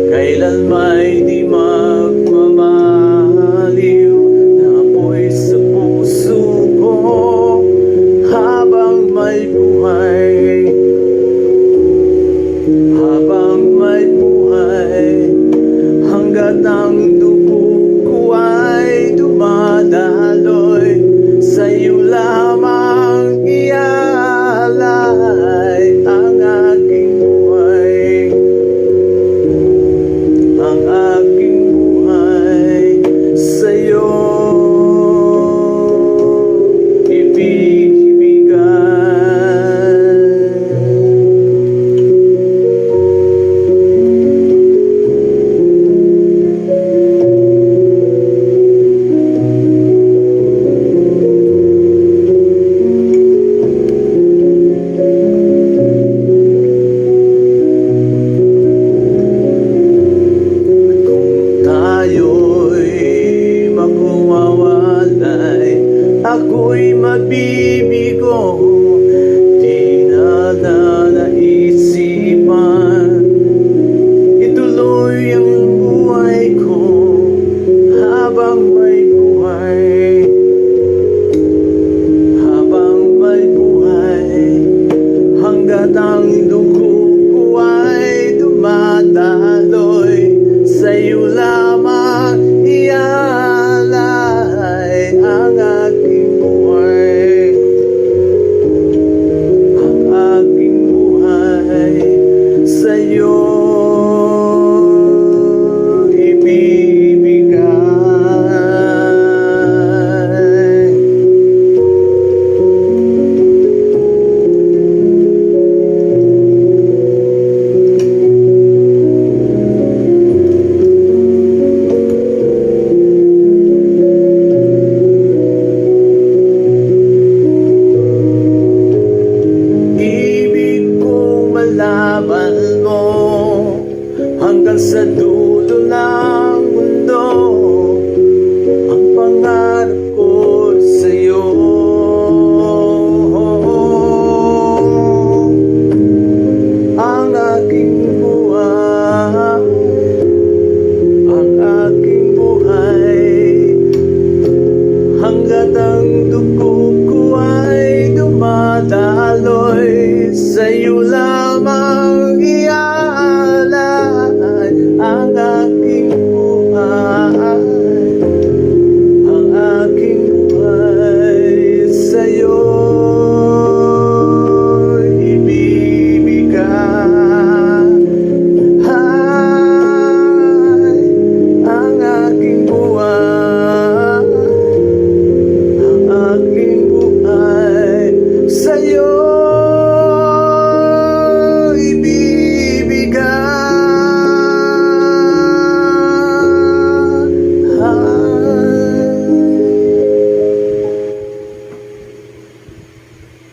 Kailanmay di magmamaliw na apoy sa puso ko habang may buhay, hanggat ang dugo ko ay dumadaloy, sa'yo lamang iaalay ang aking buhay, ang aking buhay sa'yo ibibigay. Ako'y mabibigo, di na naisipan ituloy ang buhay ko habang may buhay, hanggat ang dugo ko ay dumadaloy, sa'yo lamang iaalay ang aking buhay, sa'yo ibibigay. Laban mo hanggang sa dulo.